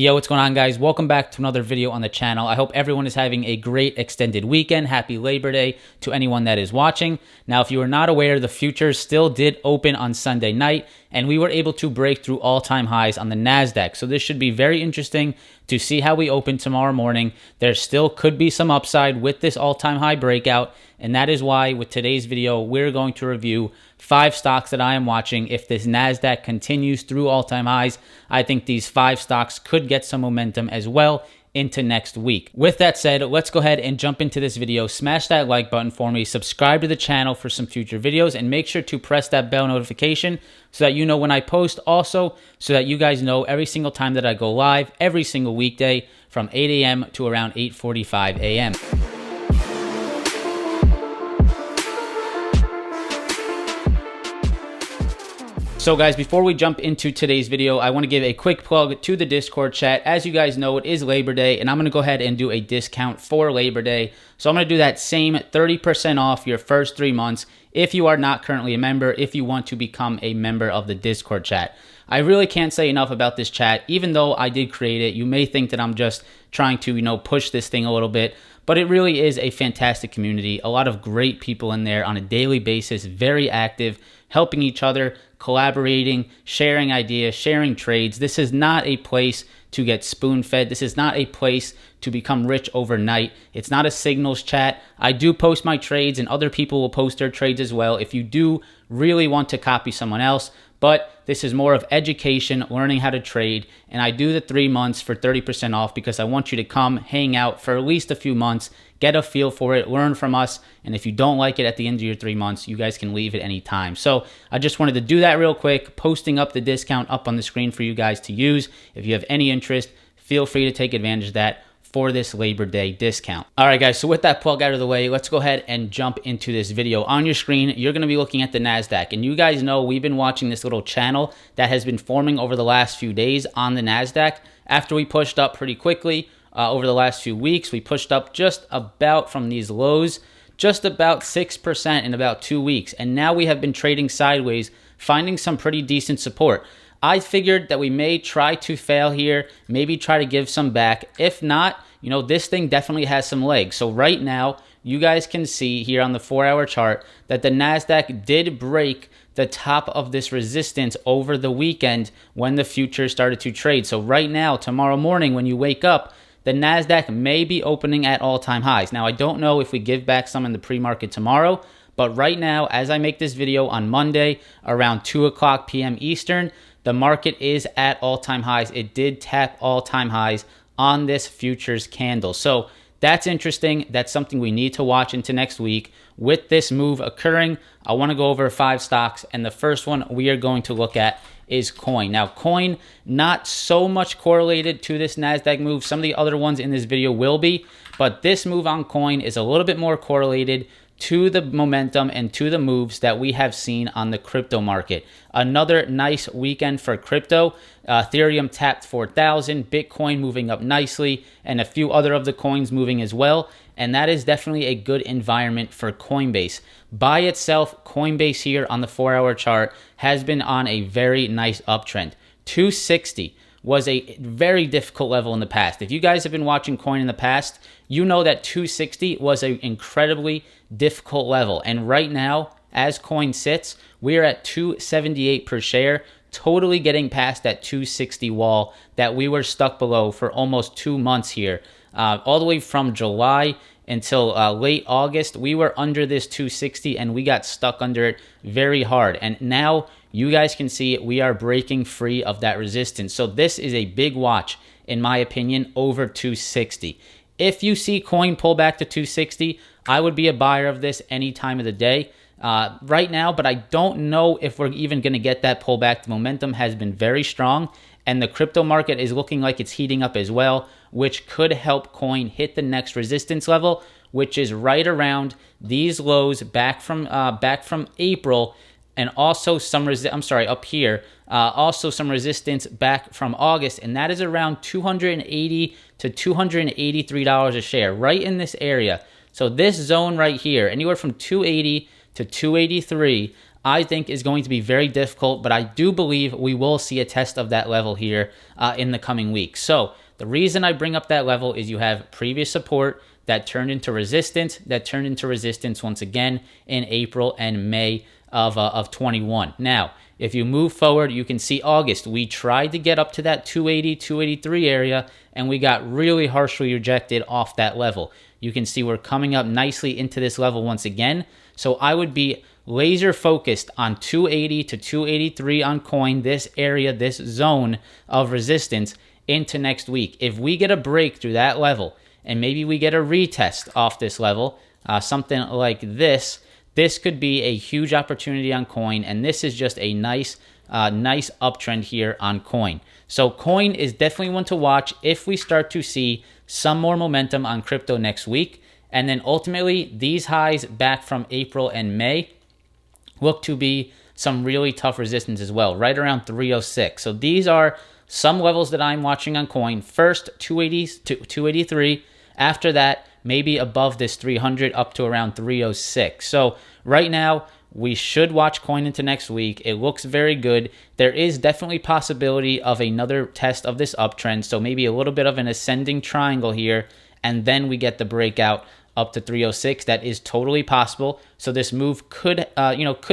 Yo, what's going on, guys? Welcome back to another video on the channel. I hope everyone is having a great extended weekend. Happy Labor Day to anyone that is watching. Now, if you are not aware, the futures still did open on Sunday night, and we were able to break through all-time highs on the NASDAQ. So this should be very interesting to see how we open tomorrow morning. There still could be some upside with this all-time high breakout, and that is why with today's video, we're going to review 5 stocks that I am watching. If this NASDAQ continues through all-time highs, I think these 5 stocks could get some momentum as well into next week. With that said, let's go ahead and jump into this video. Smash that like button for me, subscribe to the channel for some future videos, and make sure to press that bell notification so that you know when I post, also so that you guys know every single time that I go live every single weekday from 8 a.m. to around 8:45 a.m. So guys, before we jump into today's video, I want to give a quick plug to the Discord chat. As you guys know, it is Labor Day, and I'm going to go ahead and do a discount for Labor Day. So I'm going to do that same 30% off your first 3 months if you are not currently a member, if you want to become a member of the Discord chat. I really can't say enough about this chat. Even though I did create it, you may think that I'm just trying to, push this thing a little bit, but it really is a fantastic community. A lot of great people in there on a daily basis, very active, helping each other, collaborating, sharing ideas, sharing trades. This is not a place to get spoon-fed. This is not a place to become rich overnight. It's not a signals chat. I do post my trades, and other people will post their trades as well if you do really want to copy someone else. But this is more of education, learning how to trade, and I do the 3 months for 30% off because I want you to come hang out for at least a few months, get a feel for it, learn from us, and if you don't like it at the end of your 3 months, you guys can leave at any time. So I just wanted to do that real quick, posting up the discount up on the screen for you guys to use. If you have any interest, feel free to take advantage of that for this Labor Day discount. All right, guys, so with that plug out of the way, let's go ahead and jump into this video. On your screen, you're going to be looking at the NASDAQ, and you guys know we've been watching this little channel that has been forming over the last few days on the NASDAQ. After we pushed up pretty quickly over the last few weeks, we pushed up just about from these lows, just about 6% in about 2 weeks, and now we have been trading sideways, finding some pretty decent support. I figured that we may try to fail here, maybe try to give some back. If not, this thing definitely has some legs. So right now, you guys can see here on the 4-hour chart that the NASDAQ did break the top of this resistance over the weekend when the futures started to trade. So right now, tomorrow morning when you wake up, the NASDAQ may be opening at all-time highs. Now, I don't know if we give back some in the pre-market tomorrow, but right now, as I make this video on Monday around 2 o'clock p.m. Eastern, the market is at all-time highs. It did tap all-time highs on this futures candle. So that's interesting. That's something we need to watch into next week. With this move occurring, I want to go over 5 stocks, and the first one we are going to look at is Coin. Now, Coin, not so much correlated to this NASDAQ move. Some of the other ones in this video will be, but this move on Coin is a little bit more correlated to the momentum and to the moves that we have seen on the crypto market. Another nice weekend for crypto. Ethereum tapped 4,000, Bitcoin moving up nicely, and a few other of the coins moving as well. And that is definitely a good environment for Coinbase. By itself, Coinbase here on the 4-hour chart has been on a very nice uptrend. 260 was a very difficult level in the past. If you guys have been watching Coin in the past, you know that 260 was an incredibly difficult level. And right now, as Coin sits, we're at 278 per share, totally getting past that 260 wall that we were stuck below for almost 2 months here. All the way from July until late August, we were under this 260 and we got stuck under it very hard. And now you guys can see we are breaking free of that resistance. So this is a big watch, in my opinion, over 260. If you see Coin pull back to 260, I would be a buyer of this any time of the day right now, but I don't know if we're even going to get that pullback. The momentum has been very strong, and the crypto market is looking like it's heating up as well, which could help Coin hit the next resistance level, which is right around these lows back from April, and also some up here, also some resistance back from August, and that is around $280 to $283 a share, right in this area. So this zone right here, anywhere from 280 to 283, I think is going to be very difficult, but I do believe we will see a test of that level here in the coming weeks. So the reason I bring up that level is you have previous support that turned into resistance, once again in April and May of 21. Now, if you move forward, you can see August. We tried to get up to that 280, 283 area, and we got really harshly rejected off that level. You can see we're coming up nicely into this level once again. So I would be laser focused on 280 to 283 on coin, this area, this zone of resistance into next week. If we get a break through that level, and maybe we get a retest off this level, something like this, this could be a huge opportunity on coin, and this is just a nice uptrend here on coin. So coin is definitely one to watch if we start to see some more momentum on crypto next week. And then ultimately, these highs back from April and May look to be some really tough resistance as well, right around 306. So these are some levels that I'm watching on coin. First, 280 to 283. After that, maybe above this 300 up to around 306. So right now, we should watch coin into next week. It looks very good. There is definitely possibility of another test of this uptrend. So maybe a little bit of an ascending triangle here, and then we get the breakout up to 306. That is totally possible. So this move could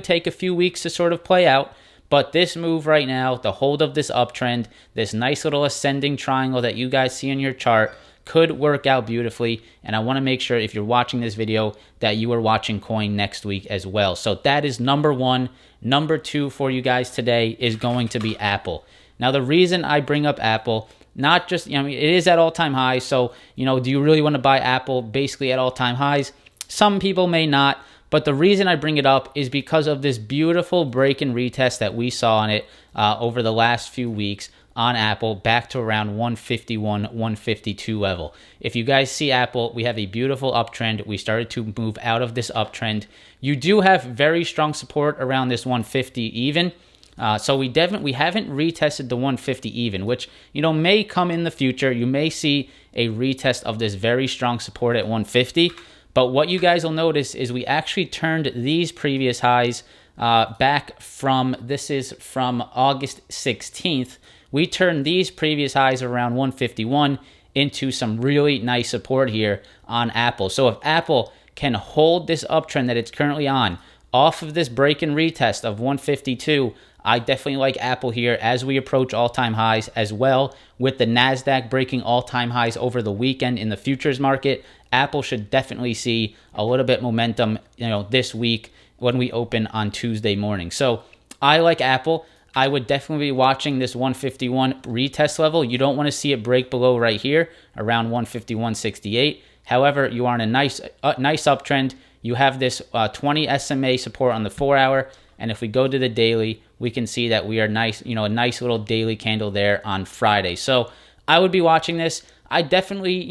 take a few weeks to sort of play out. But this move right now, the hold of this uptrend, this nice little ascending triangle that you guys see in your chart, could work out beautifully. And I want to make sure if you're watching this video that you are watching coin next week as well. So that is number one. Number two for you guys today is going to be Apple. Now, the reason I bring up Apple, not just, it is at all-time highs. So, do you really want to buy Apple basically at all-time highs? Some people may not. But the reason I bring it up is because of this beautiful break and retest that we saw on it over the last few weeks on Apple back to around 151, 152 level. If you guys see Apple, we have a beautiful uptrend. We started to move out of this uptrend. You do have very strong support around this 150 even. So we haven't retested the 150 even, which may come in the future. You may see a retest of this very strong support at 150. But what you guys will notice is we actually turned these previous highs back from, this is from August 16th. We turned these previous highs around 151 into some really nice support here on Apple. So if Apple can hold this uptrend that it's currently on off of this break and retest of 152, I definitely like Apple here as we approach all-time highs, as well with the NASDAQ breaking all-time highs over the weekend in the futures market. Apple should definitely see a little bit momentum, this week when we open on Tuesday morning. So I like Apple. I would definitely be watching this 151 retest level. You don't want to see it break below right here around 151.68. However, you are in a nice uptrend. You have this 20 SMA support on the 4-hour. And if we go to the daily, we can see that we are nice, a nice little daily candle there on Friday. So I would be watching this. I definitely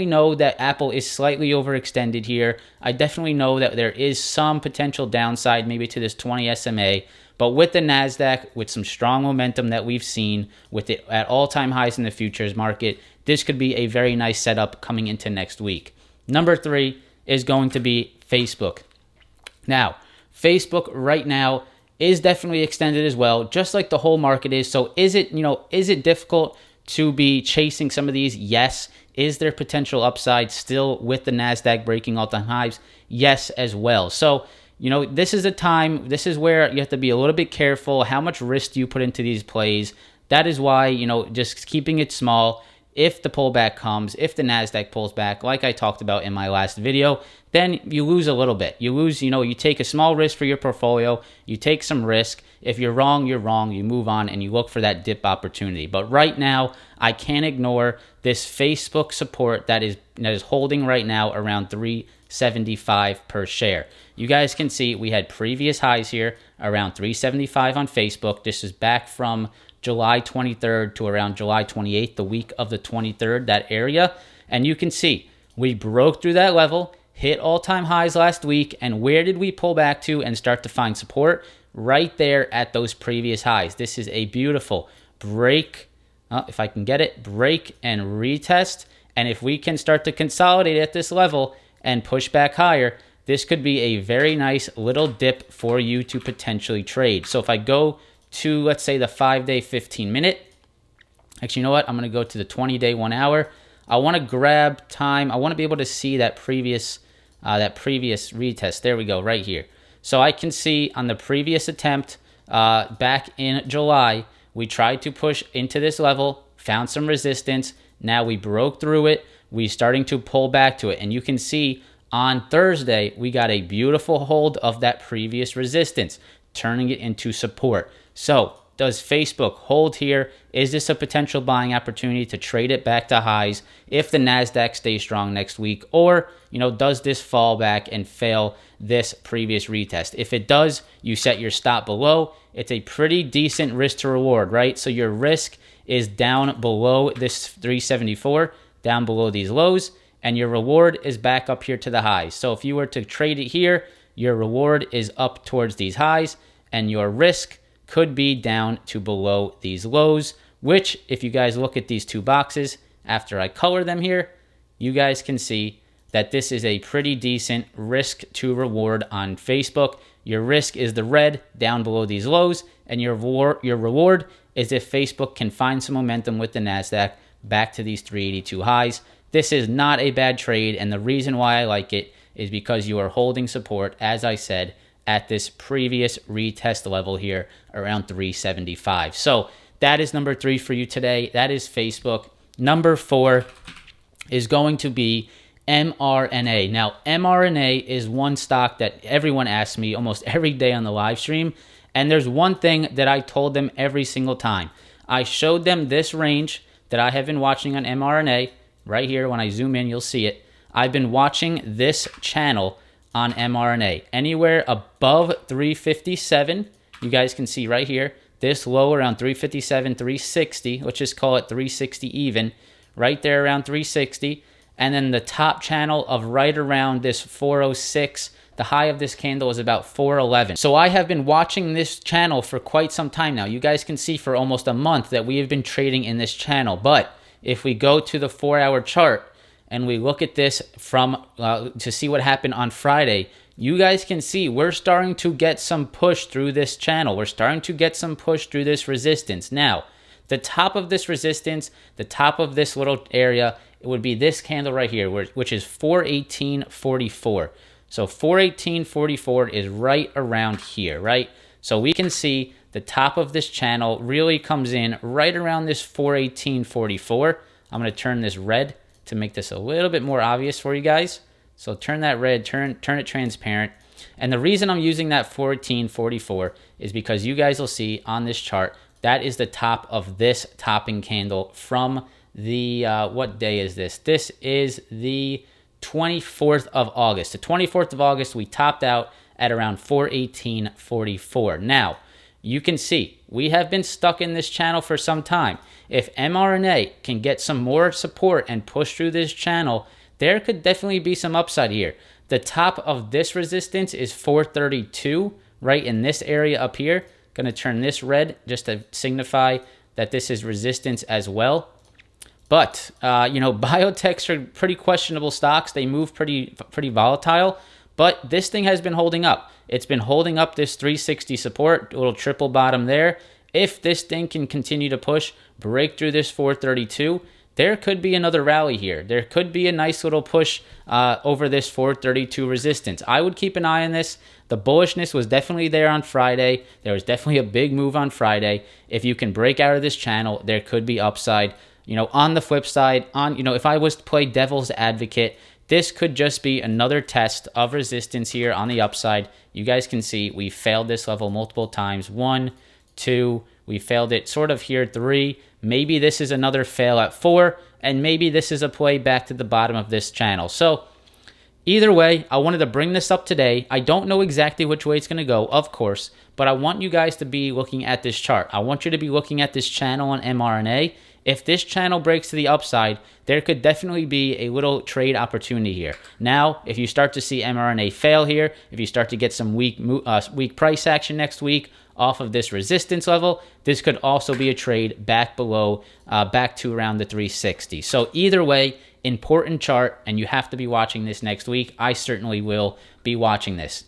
know that Apple is slightly overextended here. I definitely know that there is some potential downside maybe to this 20 SMA. But with the NASDAQ, with some strong momentum that we've seen, with it at all-time highs in the futures market, this could be a very nice setup coming into next week. Number three is going to be Facebook. Now, Facebook right now is definitely extended as well, just like the whole market is. So is it difficult to be chasing some of these? Yes. Is there potential upside still with the NASDAQ breaking all-time highs? Yes, as well. So, this is a time, this is where you have to be a little bit careful. How much risk do you put into these plays? That is why, just keeping it small. If the pullback comes, if the NASDAQ pulls back, like I talked about in my last video, then you lose a little bit. You lose, you take a small risk for your portfolio. You take some risk. If you're wrong, you're wrong. You move on and you look for that dip opportunity. But right now, I can't ignore this Facebook support that is holding right now around 375 per share. You guys can see we had previous highs here around 375 on Facebook. This is back from July 23rd to around July 28th, the week of the 23rd, that area. And you can see we broke through that level, hit all-time highs last week, and where did we pull back to and start to find support? Right there at those previous highs. This is a beautiful break, if I can get it, break and retest. And if we can start to consolidate at this level and push back higher, this could be a very nice little dip for you to potentially trade. So if I go to, let's say, the 5-day 15-minute, actually, you know what? I'm going to go to the 20-day 1 hour. I want to grab time. I want to be able to see that previous retest. There we go, right here. So I can see on the previous attempt back in July, we tried to push into this level, found some resistance. Now we broke through it. We're starting to pull back to it. And you can see on Thursday, we got a beautiful hold of that previous resistance, turning it into support. So does Facebook hold here? Is this a potential buying opportunity to trade it back to highs if the NASDAQ stays strong next week? Or, does this fall back and fail this previous retest? If it does, you set your stop below. It's a pretty decent risk to reward, right? So your risk is down below this 374, down below these lows, and your reward is back up here to the highs. So if you were to trade it here, your reward is up towards these highs, and your risk could be down to below these lows, which if you guys look at these two boxes, after I color them here, you guys can see that this is a pretty decent risk to reward on Facebook. Your risk is the red down below these lows, and your reward is if Facebook can find some momentum with the NASDAQ back to these 382 highs. This is not a bad trade, and the reason why I like it is because you are holding support, as I said, at this previous retest level here around 375. So that is number 3 for you today. That is Facebook. Number 4 is going to be MRNA. Now, MRNA is one stock that everyone asks me almost every day on the live stream, and there's one thing that I told them every single time. I showed them this range that I have been watching on MRNA. Right here, when I zoom in, you'll see it. I've been watching this channel on MRNA. Anywhere above 357, you guys can see right here, this low around 357, 360, let's just call it 360 even, right there around 360. And then the top channel of right around this 406, the high of this candle is about 411. So I have been watching this channel for quite some time now. You guys can see for almost a month that we have been trading in this channel. But if we go to the 4-hour chart and we look at this from to see what happened on Friday, you guys can see we're starting to get some push through this channel. We're starting to get some push through this resistance. Now, the top of this resistance, the top of this little area, it would be this candle right here, which is 418.44. So 418.44 is right around here, right? So we can see the top of this channel really comes in right around this 418.44. I'm going to turn this red to make this a little bit more obvious for you guys. So turn that red, turn it transparent. And the reason I'm using that 418.44 is because you guys will see on this chart, that is the top of this topping candle from the, what day is this? This is the 24th of August. The 24th of August, we topped out at around 418.44. Now, you can see we have been stuck in this channel for some time. If MRNA can get some more support and push through this channel, there could definitely be some upside here. The top of this resistance is 432, right in this area up here. Going to turn this red just to signify that this is resistance as well. But, biotechs are pretty questionable stocks. They move pretty volatile. But this thing has been holding up. It's been holding up this 360 support, a little triple bottom there. If this thing can continue to push, break through this 432, there could be another rally here. There could be a nice little push over this 432 resistance. I would keep an eye on this. The bullishness was definitely there on Friday. There was definitely a big move on Friday. If you can break out of this channel, there could be upside. On the flip side, if I was to play devil's advocate, this could just be another test of resistance here on the upside. You guys can see we failed this level multiple times. 1, 2, we failed it sort of here, 3. Maybe this is another fail at 4, and maybe this is a play back to the bottom of this channel. So either way, I wanted to bring this up today. I don't know exactly which way it's going to go, of course, but I want you guys to be looking at this chart. I want you to be looking at this channel on MRNA. If this channel breaks to the upside, there could definitely be a little trade opportunity here. Now, if you start to see MRNA fail here, if you start to get some weak price action next week off of this resistance level, this could also be a trade back below, back to around the 360. So either way, important chart, and you have to be watching this next week. I certainly will be watching this.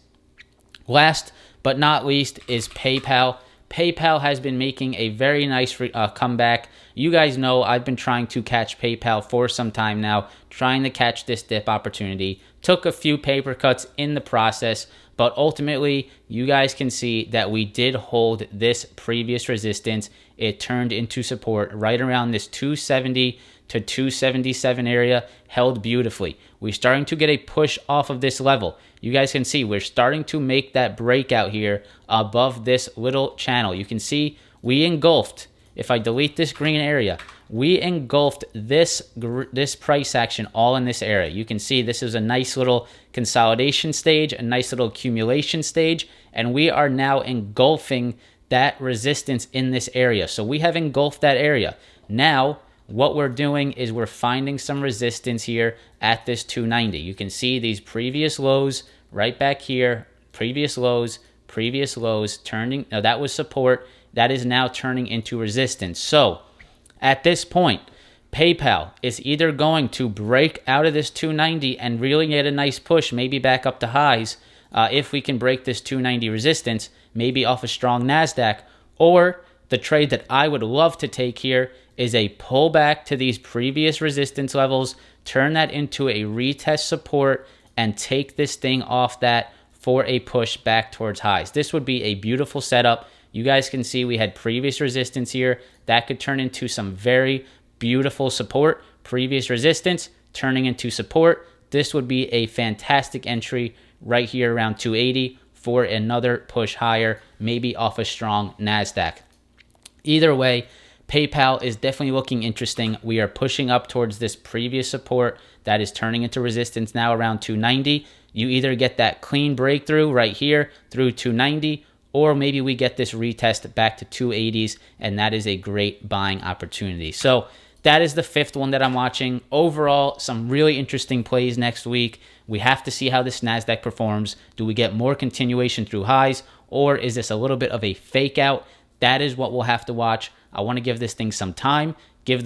Last but not least is PayPal. PayPal has been making a very nice comeback. You guys know I've been trying to catch PayPal for some time now, trying to catch this dip opportunity. Took a few paper cuts in the process, but ultimately you guys can see that we did hold this previous resistance. It turned into support right around this 270 to 277 area, held beautifully. We're starting to get a push off of this level. You guys can see we're starting to make that breakout here above this little channel. You can see we engulfed, if I delete this green area, we engulfed this price action all in this area. You can see this is a nice little consolidation stage, a nice little accumulation stage, and we are now engulfing that resistance in this area. So we have engulfed that area. Now, what we're doing is we're finding some resistance here at this 290. You can see these previous lows right back here, previous lows, turning. Now that was support. That is now turning into resistance. So at this point, PayPal is either going to break out of this 290 and really get a nice push, maybe back up to highs, if we can break this 290 resistance, maybe off a strong NASDAQ, or the trade that I would love to take here is a pullback to these previous resistance levels, turn that into a retest support, and take this thing off that for a push back towards highs. This would be a beautiful setup. You guys can see we had previous resistance here. That could turn into some very beautiful support. Previous resistance turning into support. This would be a fantastic entry right here around 280 for another push higher, maybe off a strong NASDAQ. Either way, PayPal is definitely looking interesting. We are pushing up towards this previous support that is turning into resistance now around 290. You either get that clean breakthrough right here through 290, or maybe we get this retest back to 280s, and that is a great buying opportunity. So that is the fifth one that I'm watching. Overall, some really interesting plays next week. We have to see how this NASDAQ performs. Do we get more continuation through highs, or is this a little bit of a fake out? That is what we'll have to watch. I want to give this thing some time. Give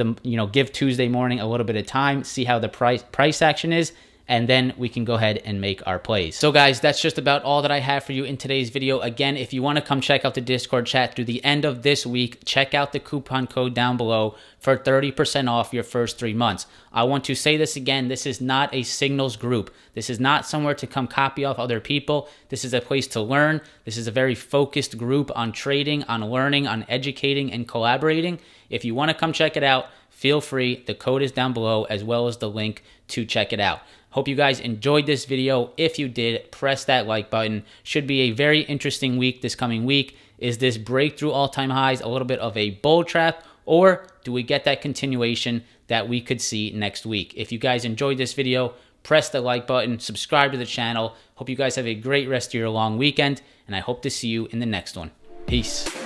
Tuesday morning a little bit of time, see how the price action is, and then we can go ahead and make our plays. So guys, that's just about all that I have for you in today's video. Again, if you want to come check out the Discord chat through the end of this week, check out the coupon code down below for 30% off your first 3 months. I want to say this again, this is not a signals group. This is not somewhere to come copy off other people. This is a place to learn. This is a very focused group on trading, on learning, on educating, and collaborating. If you want to come check it out, feel free. The code is down below, as well as the link to check it out. Hope you guys enjoyed this video. If you did, press that like button. Should be a very interesting week this coming week. Is this breakthrough all-time highs a little bit of a bull trap, or do we get that continuation that we could see next week? If you guys enjoyed this video, press the like button, subscribe to the channel. Hope you guys have a great rest of your long weekend, and I hope to see you in the next one. Peace.